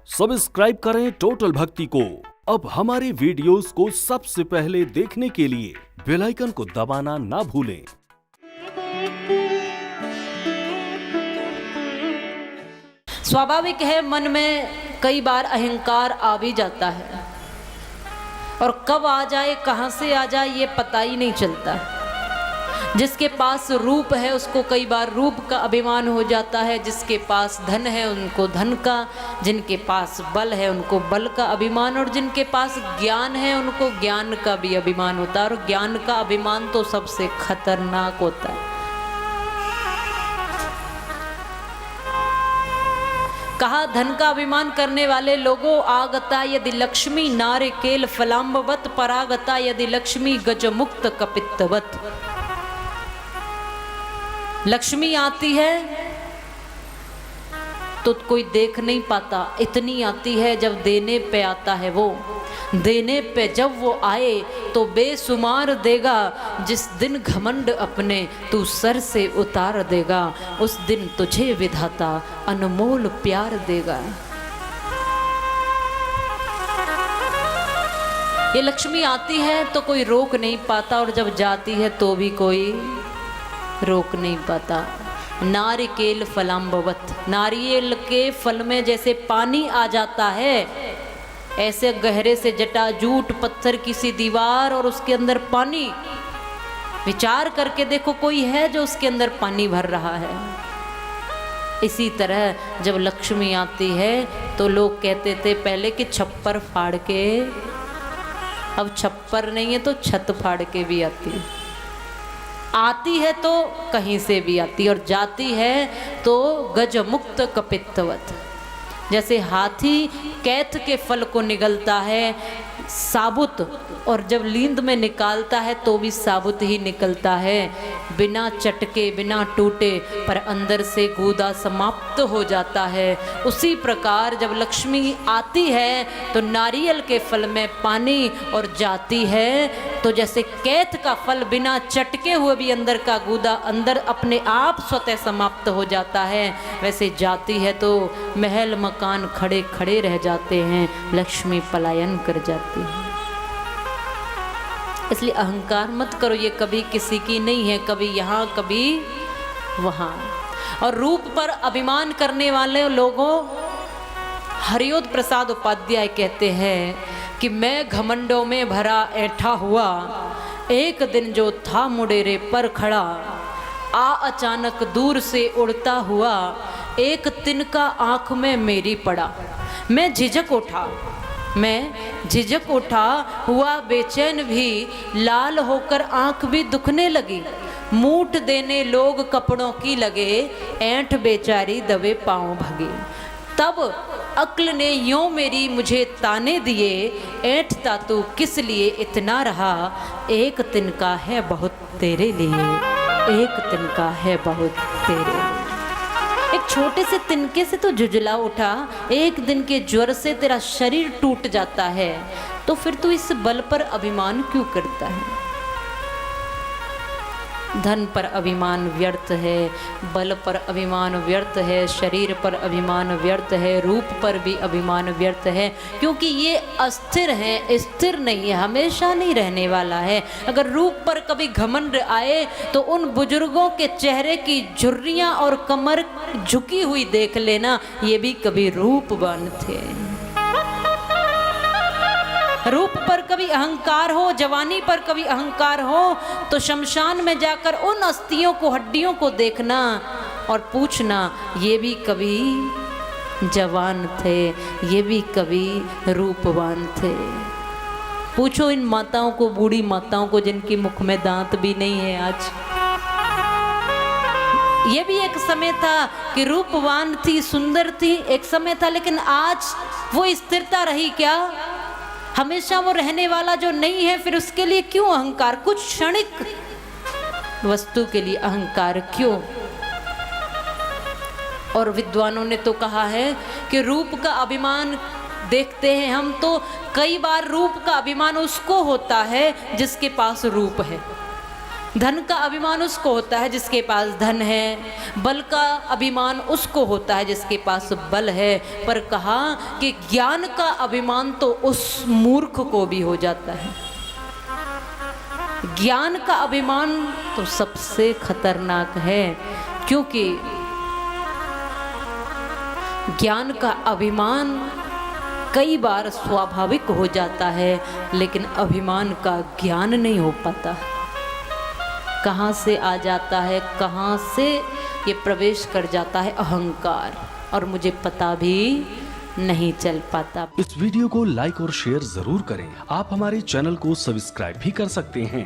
Subscribe करें total भक्ति को। अब हमारे वीडियोस को सबसे पहले देखने के लिए बेल आइकन को दबाना ना भूलें। स्वाभाविक है, मन में कई बार अहंकार आ भी जाता है और कब आ जाए, कहां से आ जाए, ये पता ही नहीं चलता। जिसके पास रूप है उसको कई बार रूप का अभिमान हो जाता है, जिसके पास धन है उनको धन का, जिनके पास बल है उनको बल का अभिमान, और जिनके पास ज्ञान है उनको ज्ञान का भी अभिमान होता है। और ज्ञान का अभिमान तो सबसे खतरनाक होता है। कहा, धन का अभिमान करने वाले लोगों, आगता यदि लक्ष्मी नारिकेल फलाम्बवत, परागता यदि लक्ष्मी गजमुक्त कपित्तवत। लक्ष्मी आती है तो कोई देख नहीं पाता, इतनी आती है जब देने पे आता है वो। देने पे जब वो आए तो बेसुमार देगा। जिस दिन घमंड अपने तू सर से उतार देगा, उस दिन तुझे विधाता अनमोल प्यार देगा। ये लक्ष्मी आती है तो कोई रोक नहीं पाता, और जब जाती है तो भी कोई रोक नहीं पाता। नारिकेल फलाम्बवत, नारियल के फल में जैसे पानी आ जाता है, ऐसे गहरे से जटाजूट पत्थर की सी दीवार और उसके अंदर पानी। विचार करके देखो, कोई है जो उसके अंदर पानी भर रहा है। इसी तरह जब लक्ष्मी आती है तो लोग कहते थे पहले कि छप्पर फाड़ के, अब छप्पर नहीं है तो छत फाड़ के भी आती है तो कहीं से भी आती, और जाती है तो गजमुक्त कपित्तवत। जैसे हाथी कैथ के फल को निगलता है साबुत, और जब लींद में निकालता है तो भी साबुत ही निकलता है, बिना चटके बिना टूटे, पर अंदर से गूदा समाप्त हो जाता है। उसी प्रकार जब लक्ष्मी आती है तो नारियल के फल में पानी, और जाती है तो जैसे कैथ का फल बिना चटके हुए भी अंदर का गूदा अंदर अपने आप स्वतः समाप्त हो जाता है, वैसे जाती है तो महल मकान खड़े खड़े रह जाते हैं, लक्ष्मी पलायन कर जाती है। इसलिए अहंकार मत करो, ये कभी किसी की नहीं है, कभी यहाँ कभी वहाँ। और रूप पर अभिमान करने वाले लोगों, हरियोद प्रसाद उपाध्याय कहते हैं कि मैं घमंडों में भरा ऐठा हुआ, एक दिन जो था मुडेरे पर खड़ा, आ अचानक दूर से उड़ता हुआ, एक तिनका आँख में मेरी पड़ा। मैं झिझक उठा हुआ बेचैन भी, लाल होकर आंख भी दुखने लगी। मूठ देने लोग कपड़ों की लगे, ऐंठ बेचारी दबे पांव भगे। तब अक्ल ने यूं मेरी मुझे ताने दिए, ऐंठता तू किस लिए इतना रहा, एक तिनका है बहुत तेरे लिए, एक तिनका है बहुत तेरे लिए। एक छोटे से तिनके से तो झुंझला उठा, एक दिन के ज्वर से तेरा शरीर टूट जाता है, तो फिर तू इस बल पर अभिमान क्यों करता है? धन पर अभिमान व्यर्थ है, बल पर अभिमान व्यर्थ है, शरीर पर अभिमान व्यर्थ है, रूप पर भी अभिमान व्यर्थ है, क्योंकि ये अस्थिर है, स्थिर नहीं है, हमेशा नहीं रहने वाला है। अगर रूप पर कभी घमंड आए तो उन बुजुर्गों के चेहरे की झुर्रियां और कमर झुकी हुई देख लेना, ये भी कभी रूपवान थे। रूप पर कभी अहंकार हो, जवानी पर कभी अहंकार हो, तो शमशान में जाकर उन अस्थियों को, हड्डियों को देखना और पूछना, ये भी कभी जवान थे, ये भी कभी रूपवान थे। पूछो इन माताओं को, बूढ़ी माताओं को जिनकी मुख में दांत भी नहीं है आज। ये भी एक समय था कि रूपवान थी, सुंदर थी, एक समय था, लेकिन आज वो स्थिरता रही क्या? हमेशा वो रहने वाला जो नहीं है, फिर उसके लिए क्यों अहंकार? कुछ क्षणिक वस्तु के लिए अहंकार क्यों? और विद्वानों ने तो कहा है कि रूप का अभिमान देखते हैं हम, तो कई बार रूप का अभिमान उसको होता है जिसके पास रूप है। धन का अभिमान उसको होता है जिसके पास धन है, बल का अभिमान उसको होता है जिसके पास बल है, पर कहा कि ज्ञान का अभिमान तो उस मूर्ख को भी हो जाता है। ज्ञान का अभिमान तो सबसे खतरनाक है, क्योंकि ज्ञान का अभिमान कई बार स्वाभाविक हो जाता है, लेकिन अभिमान का ज्ञान नहीं हो पाता। कहाँ से आ जाता है, कहाँ से ये प्रवेश कर जाता है अहंकार, और मुझे पता भी नहीं चल पाता। इस वीडियो को लाइक और शेयर जरूर करें। आप हमारे चैनल को सब्सक्राइब भी कर सकते हैं।